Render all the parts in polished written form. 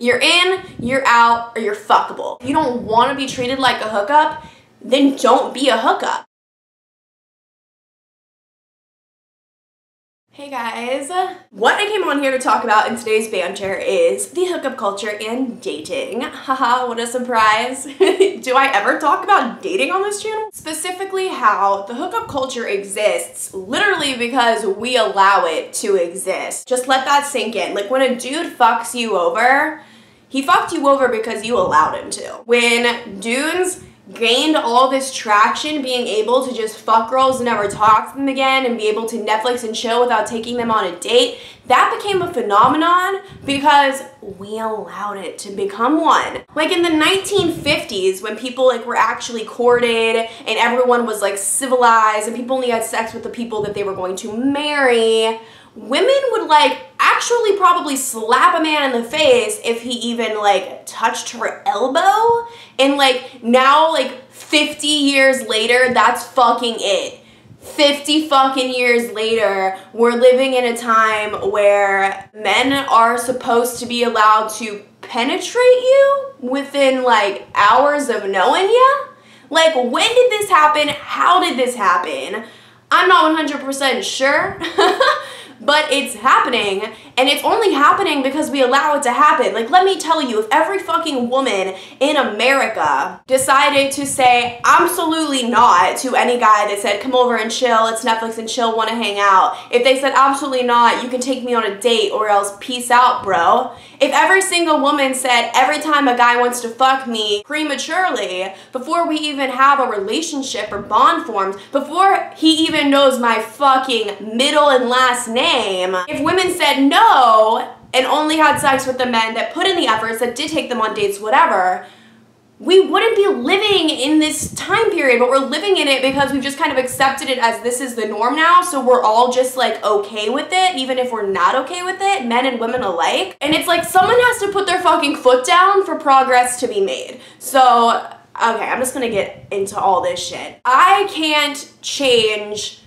You're in, you're out, or you're fuckable. If you don't want to be treated like a hookup, then don't be a hookup. Hey guys, what I came on here to talk about in today's banter is the hookup culture and dating. Haha, what a surprise. Do I ever talk about dating on this channel? Specifically how the hookup culture exists literally because we allow it to exist. Just let that sink in. Like when a dude fucks you over, he fucked you over because you allowed him to. When dudes gained all this traction being able to just fuck girls and never talk to them again and be able to Netflix and chill without taking them on a date, that became a phenomenon because we allowed it to become one. Like in the 1950s when people were actually courted and everyone was civilized and people only had sex with the people that they were going to marry, women would actually probably slap a man in the face if he even touched her elbow, and now 50 years later that's fucking it. 50 fucking years later, we're living in a time where men are supposed to be allowed to penetrate you within hours of knowing you. When did this happen? How did this happen? I'm not 100% sure. But it's happening, and it's only happening because we allow it to happen. Let me tell you, if every fucking woman in America decided to say absolutely not to any guy that said, come over and chill, it's Netflix and chill, wanna hang out. If they said absolutely not, you can take me on a date or else peace out, bro. If every single woman said every time a guy wants to fuck me prematurely, before we even have a relationship or bond forms, before he even knows my fucking middle and last name, if women said no and only had sex with the men that put in the efforts, that did take them on dates, whatever, we wouldn't be living in this time period, but we're living in it because we've just kind of accepted it as this is the norm now, so we're all just okay with it, even if we're not okay with it, men and women alike. And it's someone has to put their fucking foot down for progress to be made. So, okay, I'm just gonna get into all this shit. I can't change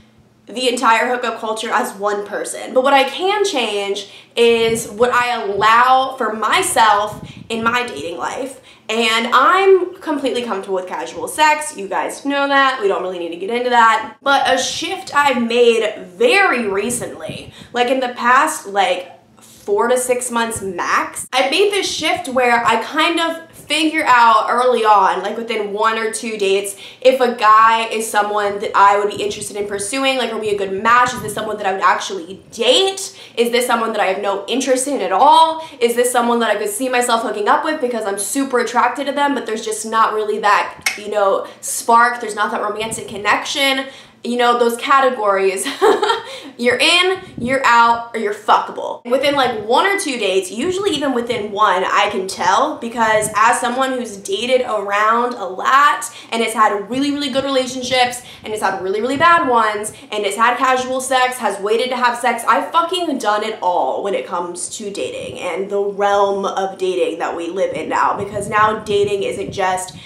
the entire hookup culture as one person, but what I can change is what I allow for myself in my dating life. And I'm completely comfortable with casual sex. You guys know that. We don't really need to get into that. But a shift I've made very recently, in the past 4 to 6 months max, I made this shift where I kind of figure out early on, within 1 or 2 dates, if a guy is someone that I would be interested in pursuing, are we a good match? Is this someone that I would actually date? Is this someone that I have no interest in at all? Is this someone that I could see myself hooking up with because I'm super attracted to them, but there's just not really that, spark, there's not that romantic connection? Those categories. You're in, you're out, or you're fuckable. Within 1 or 2 dates, usually even within one, I can tell, because as someone who's dated around a lot and has had really, really good relationships and has had really, really bad ones and has had casual sex, has waited to have sex, I've fucking done it all when it comes to dating and the realm of dating that we live in now, because now dating isn't just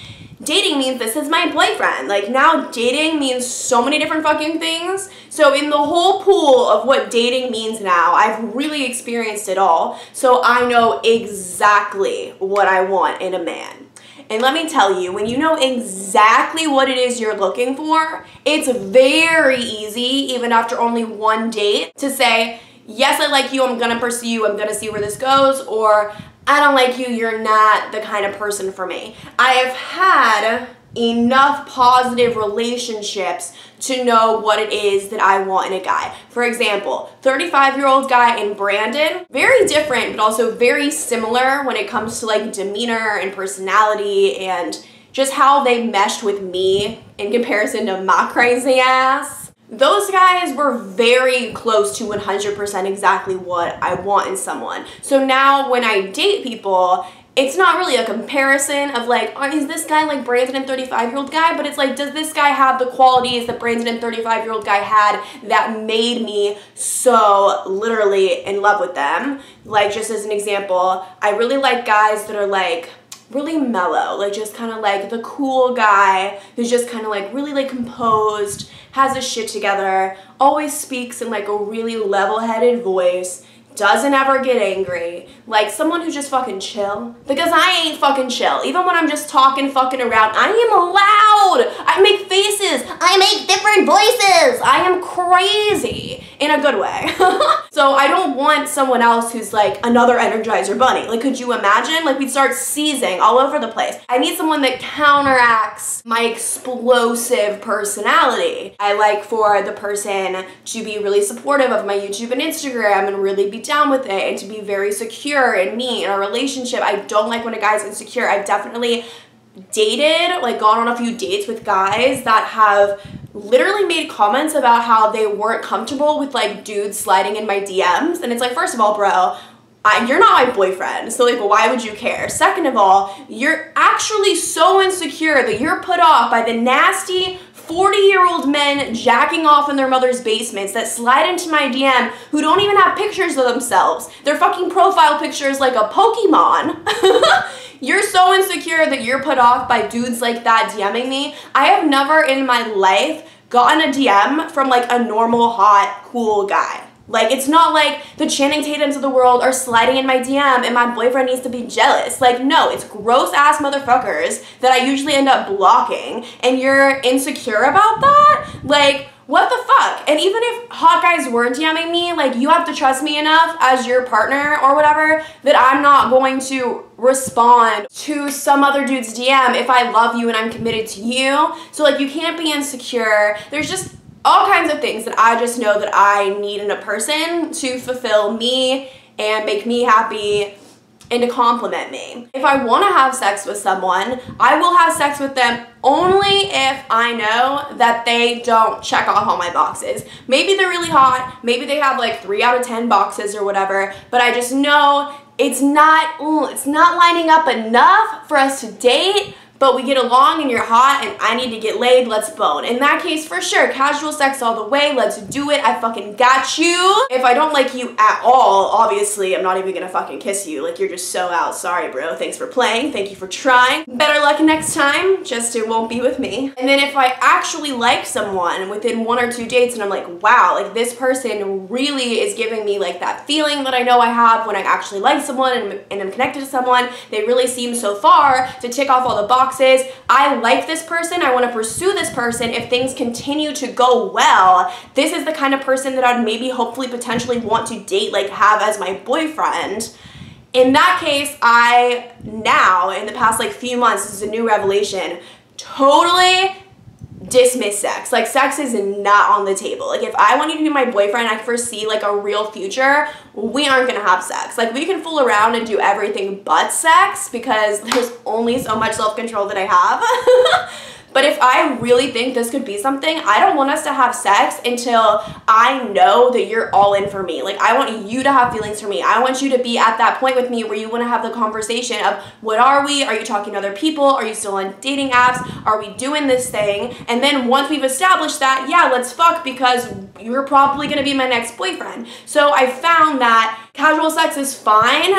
dating means this is my boyfriend. Now dating means so many different fucking things. So in the whole pool of what dating means now, I've really experienced it all. So I know exactly what I want in a man. And let me tell you, when you know exactly what it is you're looking for, it's very easy, even after only 1 date, to say, yes, I like you, I'm gonna pursue you, I'm gonna see where this goes, or I don't like you, you're not the kind of person for me. I have had enough positive relationships to know what it is that I want in a guy. For example, 35-year-old guy in Brandon, very different, but also very similar when it comes to demeanor and personality and just how they meshed with me in comparison to my crazy ass. Those guys were very close to 100% exactly what I want in someone. So now when I date people, it's not really a comparison of is this guy like Brandon and 35-year-old guy, but it's does this guy have the qualities that Brandon and 35-year-old guy had that made me so literally in love with them? Just as an example, I really like guys that are really mellow, just kind of the cool guy who's just kind of really composed, has his shit together, always speaks in a really level-headed voice, doesn't ever get angry, like someone who's just fucking chill, because I ain't fucking chill. Even when I'm just talking fucking around, I am loud, I make faces, I make different voices, I am crazy in a good way. So I don't want someone else who's like another Energizer bunny. Like, could you imagine? Like, we'd start seizing all over the place. I need someone that counteracts my explosive personality. I like for the person to be really supportive of my YouTube and Instagram and really be down with it, and to be very secure in me in a relationship. I don't like when a guy's insecure. I've definitely dated, like gone on a few dates with guys that have literally made comments about how they weren't comfortable with like dudes sliding in my DMs. And it's like, first of all, bro, you're not my boyfriend, so like, why would you care? Second of all, you're actually so insecure that you're put off by the nasty 40-year-old men jacking off in their mother's basements that slide into my DM who don't even have pictures of themselves. Their fucking profile picture is like a Pokemon. You're so insecure that you're put off by dudes like that DMing me. I have never in my life gotten a DM from like a normal, hot, cool guy. Like, it's not like the Channing Tatums of the world are sliding in my DM and my boyfriend needs to be jealous. Like, no, it's gross ass motherfuckers that I usually end up blocking, and you're insecure about that? Like, what the fuck? And even if hot guys were DMing me, like, you have to trust me enough as your partner or whatever that I'm not going to respond to some other dude's DM if I love you and I'm committed to you. So, like, you can't be insecure. There's just all kinds of things that I just know that I need in a person to fulfill me and make me happy and to compliment me. If I want to have sex with someone, I will have sex with them only if I know that they don't check off all my boxes. Maybe they're really hot, maybe they have like 3 out of 10 boxes or whatever, but I just know it's not lining up enough for us to date, but we get along and you're hot and I need to get laid, let's bone. In that case, for sure, casual sex all the way, let's do it, I fucking got you. If I don't like you at all, obviously, I'm not even gonna fucking kiss you. Like, you're just so out. Sorry, bro. Thanks for playing. Thank you for trying. Better luck next time, just it won't be with me. And then if I actually like someone within 1 or 2 dates and I'm like, wow, like this person really is giving me like that feeling that I know I have when I actually like someone and I'm connected to someone, they really seem so far to tick off all the boxes. I like this person, I want to pursue this person. If things continue to go well, this is the kind of person that I'd maybe hopefully potentially want to date, like have as my boyfriend. In that case, I now, in the past like few months, this is a new revelation, totally dismiss sex. Like, sex is not on the table. Like, if I want you to be my boyfriend, I foresee like a real future, we aren't gonna have sex. Like, we can fool around and do everything but sex because there's only so much self-control that I have. But if I really think this could be something, I don't want us to have sex until I know that you're all in for me. Like, I want you to have feelings for me. I want you to be at that point with me where you want to have the conversation of, what are we? Are you talking to other people? Are you still on dating apps? Are we doing this thing? And then once we've established that, yeah, let's fuck, because you're probably going to be my next boyfriend. So I found that casual sex is fine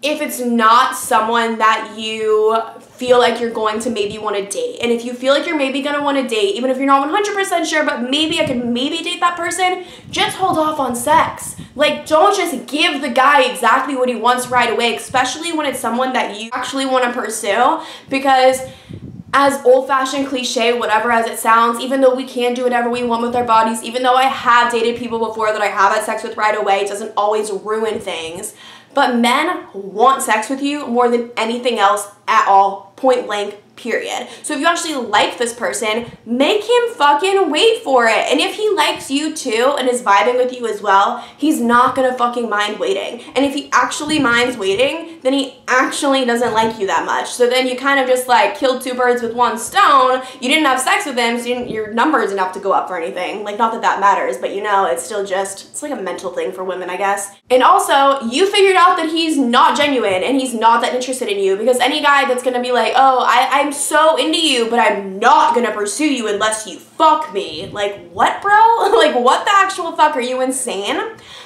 if it's not someone that you feel like you're going to maybe want to date. And if you feel like you're maybe going to want to date, even if you're not 100% sure, but maybe I could maybe date that person, just hold off on sex. Like, don't just give the guy exactly what he wants right away, especially when it's someone that you actually want to pursue, because as old-fashioned cliche, whatever as it sounds, even though we can do whatever we want with our bodies, even though I have dated people before that I have had sex with right away, it doesn't always ruin things. But men want sex with you more than anything else at all, point blank, period. So if you actually like this person, make him fucking wait for it. And if he likes you too and is vibing with you as well, he's not gonna fucking mind waiting. And if he actually minds waiting, then he actually doesn't like you that much. So then you kind of just like killed 2 birds with 1 stone. You didn't have sex with him, so your numbers didn't have to go up for anything. Like, not that that matters, but you know, it's still just, it's like a mental thing for women, I guess. And also, you figured out that he's not genuine and he's not that interested in you, because any guy that's gonna be like, oh, I'm so into you, but I'm not gonna pursue you unless you fuck me. Like, what, bro? Like, what the actual fuck? Are you insane?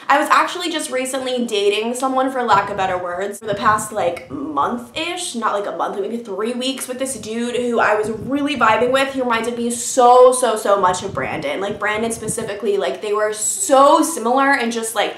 I was actually just recently dating someone, for lack of better words, for the past like month-ish, not like a month, maybe 3 weeks, with this dude who I was really vibing with. He reminded me so much of Brandon. Like, Brandon specifically, like, they were so similar and just like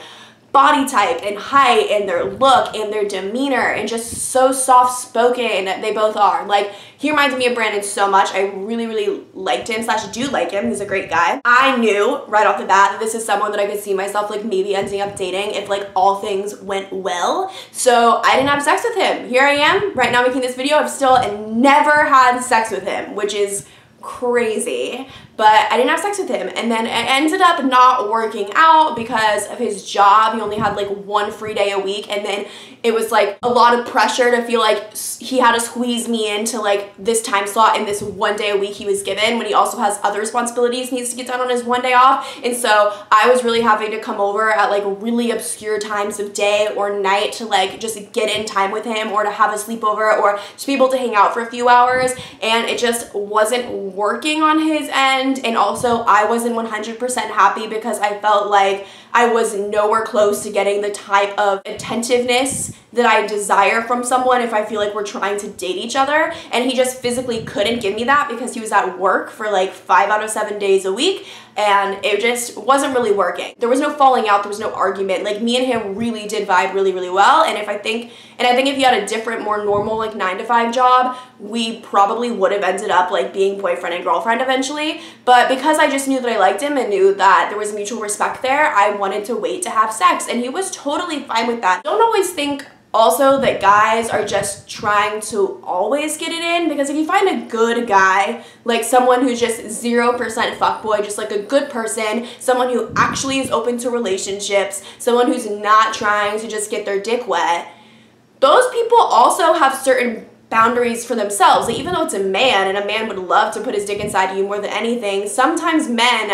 body type and height and their look and their demeanor and just so soft-spoken they both are. Like, he reminds me of Brandon so much. I really, really liked him / do like him. He's a great guy. I knew right off the bat that this is someone that I could see myself like maybe ending up dating if like all things went well. So I didn't have sex with him. Here I am right now making this video. I've still never had sex with him, which is crazy, but I didn't have sex with him. And then it ended up not working out because of his job. He only had like 1 free day a week, and then it was like a lot of pressure to feel like he had to squeeze me into like this time slot and this 1 day a week he was given, when he also has other responsibilities he needs to get done on his 1 day off. And so I was really having to come over at like really obscure times of day or night to like just get in time with him, or to have a sleepover, or to be able to hang out for a few hours. And it just wasn't working on his end. And also I wasn't 100% happy because I felt like I was nowhere close to getting the type of attentiveness that I desire from someone if I feel like we're trying to date each other. And he just physically couldn't give me that because he was at work for like 5 out of 7 days a week, and it just wasn't really working. There was no falling out, there was no argument. Like, me and him really did vibe really, really well. And I think if he had a different, more normal like 9-to-5 job, we probably would have ended up like being boyfriend and girlfriend eventually. But because I just knew that I liked him and knew that there was mutual respect there, I wanted to wait to have sex, and he was totally fine with that. Don't always think also that guys are just trying to always get it in, because if you find a good guy, like someone who's just 0% fuckboy, just like a good person, someone who actually is open to relationships, someone who's not trying to just get their dick wet, those people also have certain boundaries for themselves. Like, even though it's a man, and a man would love to put his dick inside you more than anything, sometimes men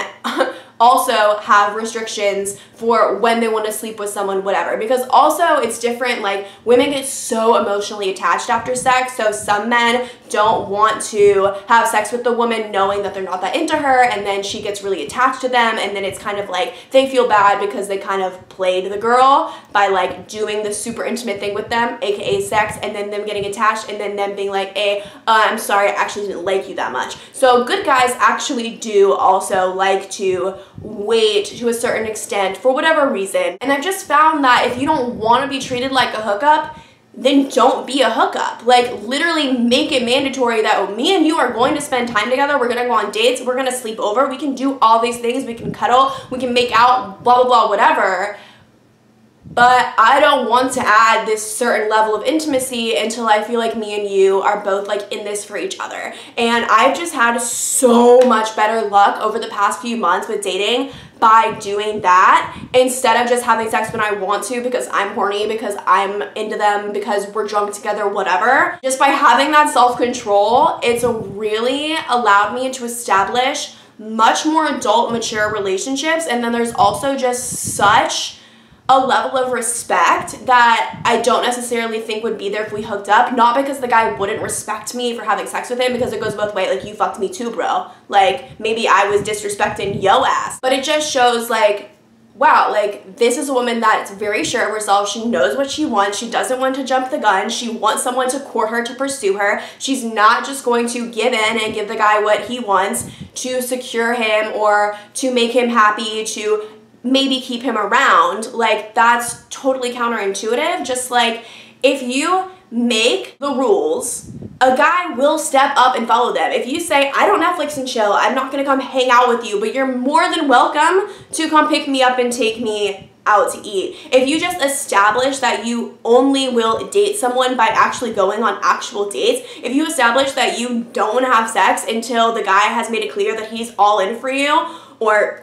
also have restrictions for when they want to sleep with someone, whatever. Because also it's different, like, women get so emotionally attached after sex, so some men don't want to have sex with the woman knowing that they're not that into her, and then she gets really attached to them, and then it's kind of like they feel bad because they kind of played the girl by like doing the super intimate thing with them, aka sex, and then them getting attached, and then them being like, hey, I'm sorry, I actually didn't like you that much. So good guys actually do also like to wait to a certain extent for whatever reason. And I've just found that if you don't want to be treated like a hookup, then don't be a hookup. Like, literally make it mandatory that me and you are going to spend time together, we're gonna go on dates, we're gonna sleep over, we can do all these things, we can cuddle, we can make out, blah blah blah, whatever. But I don't want to add this certain level of intimacy until I feel like me and you are both like in this for each other. And I've just had so much better luck over the past few months with dating by doing that, instead of just having sex when I want to because I'm horny, because I'm into them, because we're drunk together, whatever. Just by having that self-control, it's really allowed me to establish much more adult, mature relationships. And then there's also just such a level of respect that I don't necessarily think would be there if we hooked up. Not because the guy wouldn't respect me for having sex with him, because it goes both ways. Like, you fucked me too, bro. Like, maybe I was disrespecting yo ass. But it just shows like, wow, like, this is a woman that's very sure of herself. She knows what she wants. She doesn't want to jump the gun. She wants someone to court her, to pursue her. She's not just going to give in and give the guy what he wants to secure him or to make him happy, to maybe keep him around. Like, that's totally counterintuitive. Just like, if you make the rules, a guy will step up and follow them. If you say, I don't Netflix and chill, I'm not gonna come hang out with you, but you're more than welcome to come pick me up and take me out to eat. If you just establish that you only will date someone by actually going on actual dates, if you establish that you don't want to have sex until the guy has made it clear that he's all in for you, or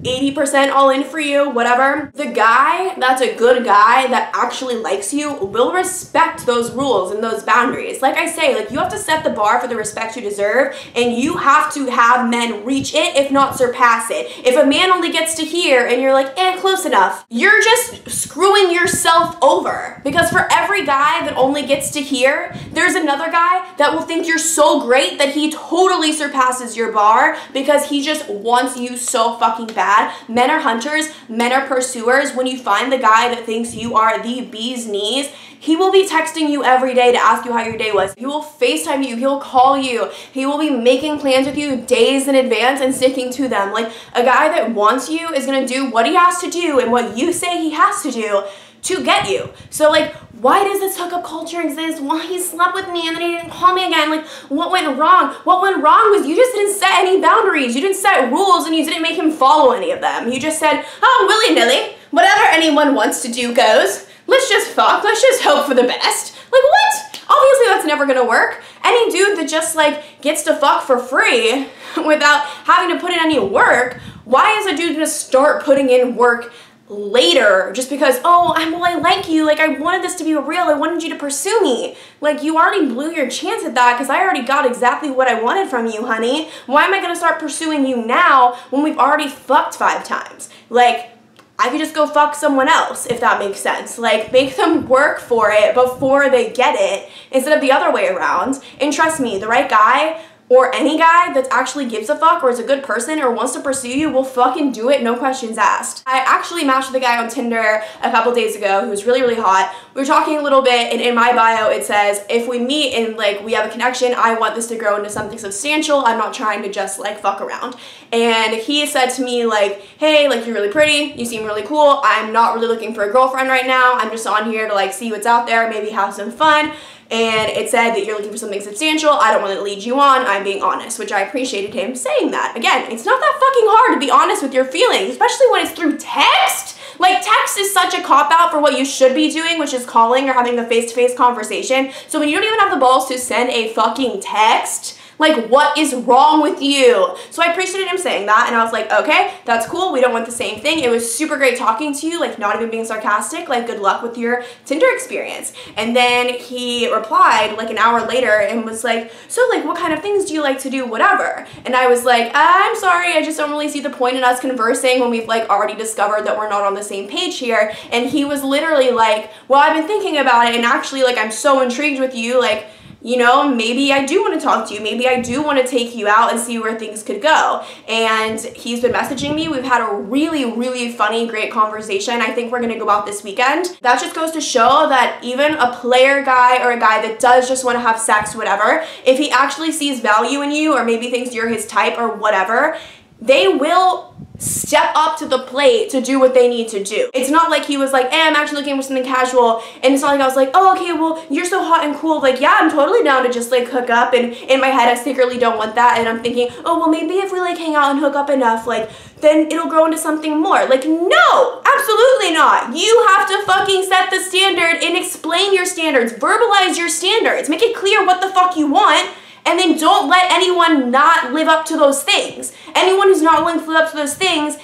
80% all in for you, whatever, the guy that's a good guy that actually likes you will respect those rules and those boundaries. Like I say, like, you have to set the bar for the respect you deserve, and you have to have men reach it, if not surpass it. If a man only gets to here and you're like, close enough, you're just screwing yourself over. Because for every guy that only gets to here, there's another guy that will think you're so great that he totally surpasses your bar because he just wants you so fucking bad bad. Men are hunters, men are pursuers. When you find the guy that thinks you are the bee's knees, he will be texting you every day to ask you how your day was. He will FaceTime you, he'll call you, he will be making plans with you days in advance and sticking to them. Like, a guy that wants you is gonna do what he has to do and what you say he has to do to get you. So like, why does this hookup culture exist? Why he slept with me and then he didn't call me again? Like, what went wrong? What went wrong was you just didn't set any boundaries. You didn't set rules and you didn't make him follow any of them. You just said, oh, willy-nilly, whatever anyone wants to do goes. Let's just fuck, let's just hope for the best. Like, what? Obviously that's never gonna work. Any dude that just like gets to fuck for free without having to put in any work, why is a dude gonna start putting in work later just because, oh, I like you, like I wanted this to be real, I wanted you to pursue me? Like, you already blew your chance at that because I already got exactly what I wanted from you, honey. Why am I gonna start pursuing you now when we've already fucked 5 times? Like, I could just go fuck someone else, if that makes sense. Like, make them work for it before they get it instead of the other way around. And trust me, the right guy or any guy that actually gives a fuck or is a good person or wants to pursue you will fucking do it, no questions asked. I actually matched with a guy on Tinder a couple days ago who was really, really hot. We were talking a little bit, and in my bio it says, if we meet and like we have a connection, I want this to grow into something substantial. I'm not trying to just like fuck around. And he said to me like, hey, like you're really pretty, you seem really cool. I'm not really looking for a girlfriend right now. I'm just on here to like see what's out there, maybe have some fun. And it said that you're looking for something substantial. I don't want to lead you on. I'm being honest, which I appreciated him saying that. Again, it's not that fucking hard to be honest with your feelings, especially when it's through text. Like, text is such a cop-out for what you should be doing, which is calling or having a face-to-face conversation. So when you don't even have the balls to send a fucking text, like, what is wrong with you? So I appreciated him saying that, and I was like, okay, that's cool. We don't want the same thing. It was super great talking to you, like, not even being sarcastic. Like, good luck with your Tinder experience. And then he replied, like, an hour later and was like, so, like, what kind of things do you like to do, whatever? And I was like, I'm sorry, I just don't really see the point in us conversing when we've, like, already discovered that we're not on the same page here. And he was literally like, well, I've been thinking about it, and actually, like, I'm so intrigued with you, like, you know, maybe I do want to talk to you. Maybe I do want to take you out and see where things could go. And he's been messaging me. We've had a really, really funny, great conversation. I think we're going to go out this weekend. That just goes to show that even a player guy or a guy that does just want to have sex, whatever, if he actually sees value in you or maybe thinks you're his type or whatever, they will step up to the plate to do what they need to do. It's not like he was like, hey, I'm actually looking for something casual, and it's not like I was like, oh, okay, well, you're so hot and cool, like, yeah, I'm totally down to just like hook up, and in my head I secretly don't want that, and I'm thinking, oh, well, maybe if we like hang out and hook up enough, like, then it'll grow into something more. Like, no, absolutely not. You have to fucking set the standard and explain your standards, verbalize your standards, make it clear what the fuck you want. And then don't let anyone not live up to those things. Anyone who's not willing to live up to those things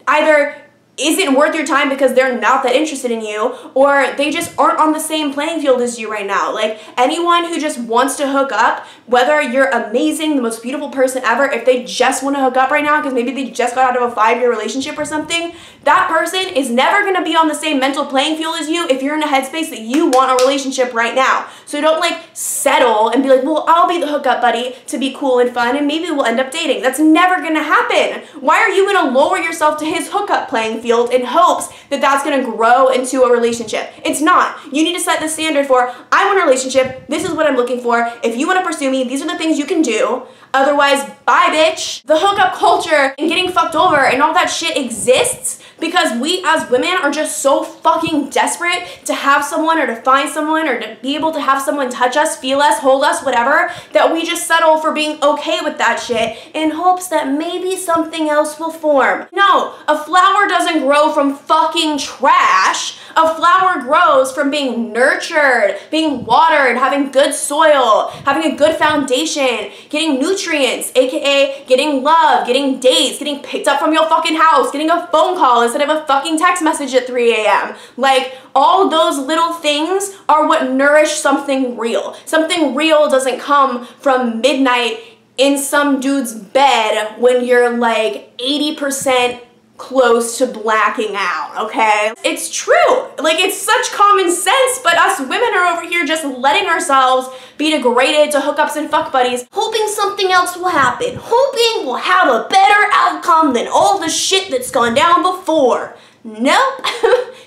either isn't worth your time because they're not that interested in you, or they just aren't on the same playing field as you right now. Like, anyone who just wants to hook up, whether you're amazing, the most beautiful person ever, if they just want to hook up right now because maybe they just got out of a 5-year relationship or something, that person is never going to be on the same mental playing field as you if you're in a headspace that you want a relationship right now. So don't like settle and be like, well, I'll be the hookup buddy to be cool and fun and maybe we'll end up dating. That's never going to happen. Why are you going to lower yourself to his hookup playing field in hopes that that's going to grow into a relationship? It's not. You need to set the standard for, I want a relationship, this is what I'm looking for, if you want to pursue me, these are the things you can do, otherwise, bye bitch. The hookup culture and getting fucked over and all that shit exists because we as women are just so fucking desperate to have someone or to find someone or to be able to have someone touch us, feel us, hold us, whatever, that we just settle for being okay with that shit in hopes that maybe something else will form. No, a flower doesn't grow from fucking trash. A flower grows from being nurtured, being watered, having good soil, having a good foundation, getting nutrients, aka getting love, getting dates, getting picked up from your fucking house, getting a phone call instead of a fucking text message at 3 a.m. Like, all those little things are what nourish something real. Something real doesn't come from midnight in some dude's bed when you're like 80% close to blacking out, okay? It's true. Like, it's such common sense, but us women are over here just letting ourselves be degraded to hookups and fuck buddies, hoping something else will happen, hoping we'll have a better outcome than all the shit that's gone down before. Nope.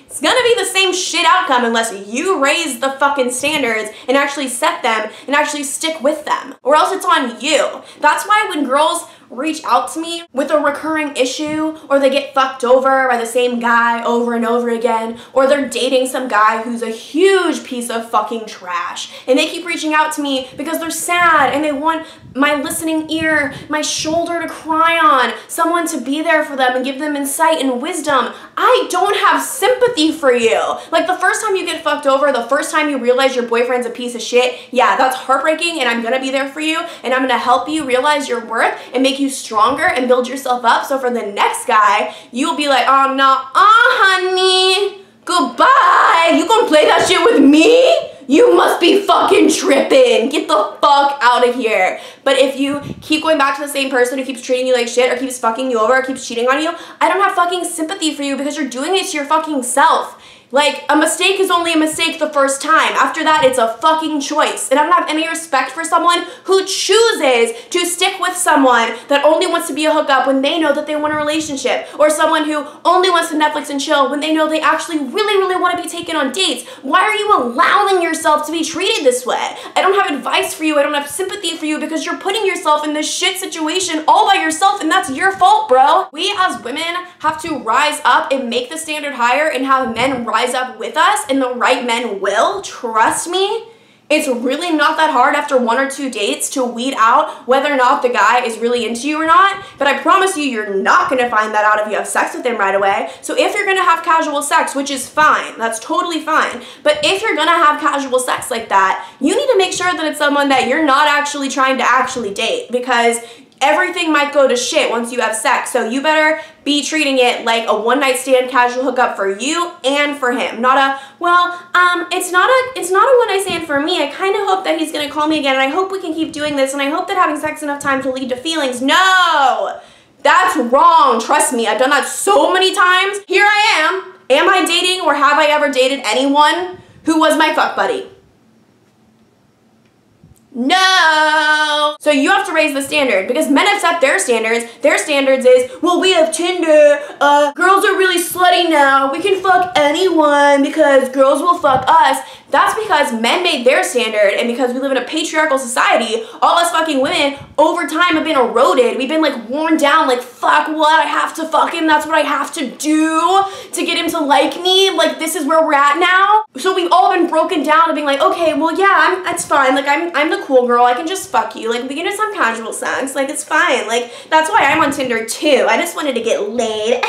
It's gonna be the same shit outcome unless you raise the fucking standards and actually set them and actually stick with them. Or else it's on you. That's why when girls reach out to me with a recurring issue, or they get fucked over by the same guy over and over again, or they're dating some guy who's a huge piece of fucking trash, and they keep reaching out to me because they're sad and they want my listening ear, my shoulder to cry on, someone to be there for them and give them insight and wisdom. I don't have sympathy for you. Like, the first time you get fucked over, the first time you realize your boyfriend's a piece of shit, yeah, that's heartbreaking, and I'm gonna be there for you, and I'm gonna help you realize your worth and make you stronger and build yourself up, so for the next guy, you'll be like, oh no, honey, goodbye. You gonna play that shit with me? You must be fucking tripping. Get the fuck out of here. But if you keep going back to the same person who keeps treating you like shit, or keeps fucking you over, or keeps cheating on you, I don't have fucking sympathy for you, because you're doing it to your fucking self. Like, a mistake is only a mistake the first time. After that, it's a fucking choice. And I don't have any respect for someone who chooses to stick with someone that only wants to be a hookup when they know that they want a relationship. Or someone who only wants to Netflix and chill when they know they actually really want to be taken on dates. Why are you allowing yourself to be treated this way? I don't have advice for you. I don't have sympathy for you, because you're putting yourself in this shit situation all by yourself, and that's your fault, bro. We as women have to rise up and make the standard higher and have men rise up with us, and the right men will. Trust me. It's really not that hard after 1 or 2 dates to weed out whether or not the guy is really into you or not, but I promise you, you're not gonna find that out if you have sex with him right away. So if you're gonna have casual sex, which is fine, that's totally fine, but if you're gonna have casual sex like that, you need to make sure that it's someone that you're not actually trying to actually date, because everything might go to shit once you have sex. So you better be treating it like a one-night stand casual hookup for you and for him. Not a, well, it's not a one-night stand for me. I kind of hope that he's gonna call me again, and I hope we can keep doing this, and I hope that having sex enough times will lead to feelings. No! That's wrong. Trust me, I've done that so many times. Here I am. Am I dating, or have I ever dated anyone who was my fuck buddy? No! So you have to raise the standard, because men have set their standards. Their standards is, well, we have Tinder, girls are really slutty now, we can fuck anyone because girls will fuck us. That's because men made their standard, and because we live in a patriarchal society, all us fucking women over time have been eroded. We've been like worn down, like, fuck what, I have to fuck him, that's what I have to do to get him to like me, like this is where we're at now. So we've all been broken down to being like, okay, well yeah, it's fine, like I'm the cool girl, I can just fuck you, like we can do some casual sex, like it's fine, like that's why I'm on Tinder too, I just wanted to get laid.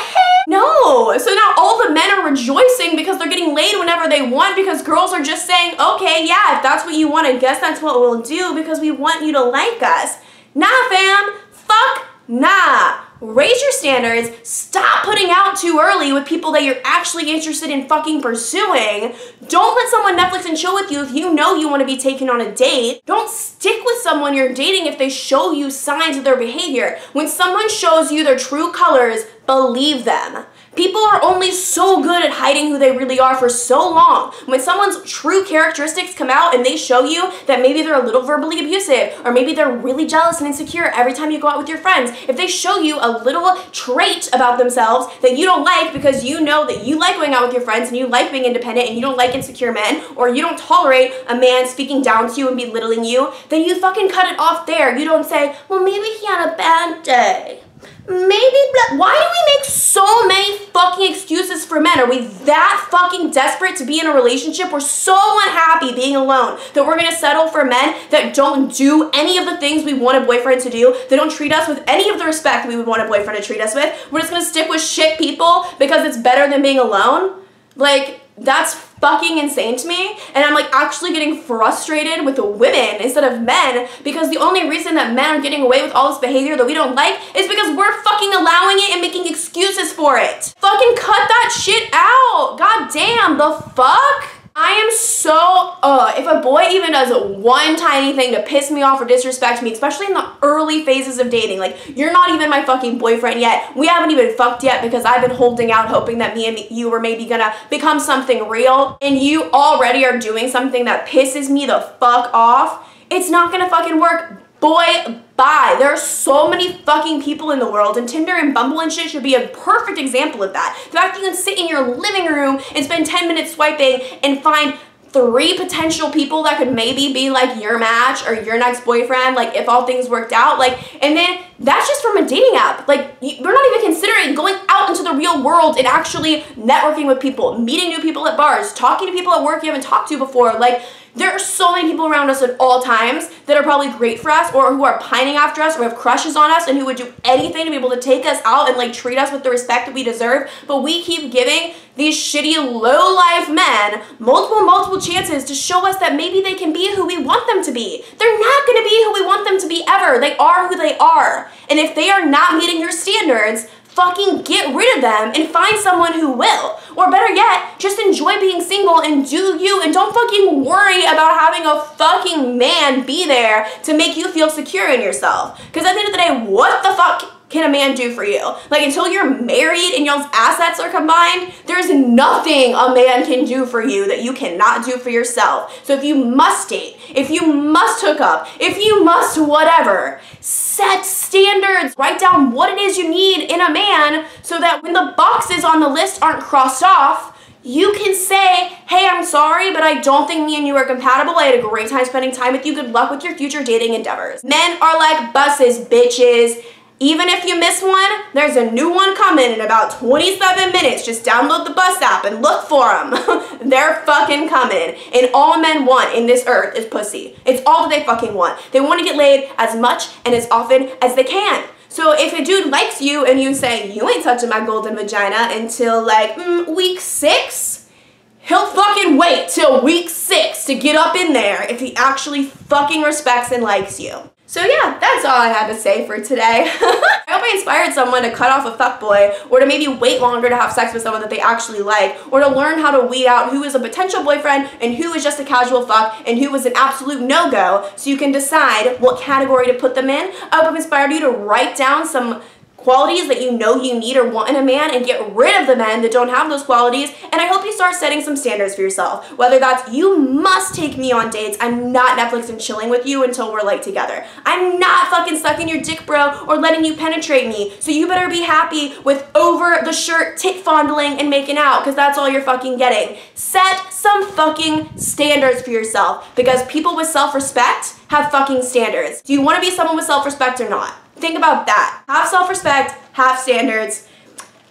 No, so now all the men are rejoicing because they're getting laid whenever they want, because girls are just saying, okay, yeah, if that's what you want, I guess that's what we'll do because we want you to like us. Nah, fam, fuck nah. Raise your standards, stop putting out too early with people that you're actually interested in fucking pursuing. Don't let someone Netflix and chill with you if you know you want to be taken on a date. Don't stick with someone you're dating if they show you signs of their behavior. When someone shows you their true colors, believe them. People are only so good at hiding who they really are for so long. When someone's true characteristics come out and they show you that maybe they're a little verbally abusive, or maybe they're really jealous and insecure every time you go out with your friends, if they show you a little trait about themselves that you don't like because you know that you like going out with your friends and you like being independent and you don't like insecure men, or you don't tolerate a man speaking down to you and belittling you, then you fucking cut it off there. You don't say, well, maybe he had a bad day. Maybe, why do we make so many fucking excuses for men? Are we that fucking desperate to be in a relationship? We're so unhappy being alone that we're gonna settle for men that don't do any of the things we want a boyfriend to do. They don't treat us with any of the respect we would want a boyfriend to treat us with. We're just gonna stick with shit people because it's better than being alone? Like, that's fucking insane to me, and I'm like actually getting frustrated with the women instead of men, because the only reason that men are getting away with all this behavior that we don't like is because we're fucking allowing it and making excuses for it. Fucking cut that shit out. God damn, the fuck? I am so, if a boy even does one tiny thing to piss me off or disrespect me, especially in the early phases of dating, like, you're not even my fucking boyfriend yet. We haven't even fucked yet because I've been holding out hoping that me and you were maybe gonna become something real, and you already are doing something that pisses me the fuck off. It's not gonna fucking work. Boy, bye. There are so many fucking people in the world, and Tinder and Bumble and shit should be a perfect example of that. The fact that you can sit in your living room and spend 10 minutes swiping and find 3 potential people that could maybe be like your match or your next boyfriend, like if all things worked out, like, and then that's just from a dating app. Like, we're not even considering going out into the real world and actually networking with people, meeting new people at bars, talking to people at work you haven't talked to before. Like, there are so many people around us at all times that are probably great for us, or who are pining after us, or have crushes on us, and who would do anything to be able to take us out and like treat us with the respect that we deserve. But we keep giving these shitty low-life men multiple chances to show us that maybe they can be who we want them to be. They're not gonna be who we want them to be ever. They are who they are. And if they are not meeting your standards, fucking get rid of them and find someone who will. Or better yet, just enjoy being single and do you, and don't fucking worry about having a fucking man be there to make you feel secure in yourself. Because at the end of the day, what the fuck can a man do for you? Like, until you're married and y'all's assets are combined, there's nothing a man can do for you that you cannot do for yourself. So if you must date, if you must hook up, if you must whatever, set standards. Write down what it is you need in a man so that when the boxes on the list aren't crossed off, you can say, hey, I'm sorry, but I don't think me and you are compatible. I had a great time spending time with you. Good luck with your future dating endeavors. Men are like buses, bitches. Even if you miss one, there's a new one coming in about 27 minutes. Just download the bus app and look for them. They're fucking coming. And all men want in this earth is pussy. It's all that they fucking want. They want to get laid as much and as often as they can. So if a dude likes you and you say, you ain't touching my golden vagina until like week 6, he'll fucking wait till week 6 to get up in there if he actually fucking respects and likes you. So yeah, that's all I had to say for today. I hope I inspired someone to cut off a fuckboy, or to maybe wait longer to have sex with someone that they actually like, or to learn how to weed out who is a potential boyfriend and who is just a casual fuck and who is an absolute no-go, so you can decide what category to put them in. I hope I've inspired you to write down some qualities that you know you need or want in a man and get rid of the men that don't have those qualities. And I hope you start setting some standards for yourself. Whether that's, you must take me on dates. I'm not Netflix and chilling with you until we're like together. I'm not fucking sucking your dick, bro, or letting you penetrate me. So you better be happy with over the shirt tit fondling and making out, because that's all you're fucking getting. Set some fucking standards for yourself, because people with self-respect have fucking standards. Do you want to be someone with self-respect or not? Think about that. Have self-respect, have standards.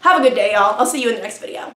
Have a good day, y'all. I'll see you in the next video.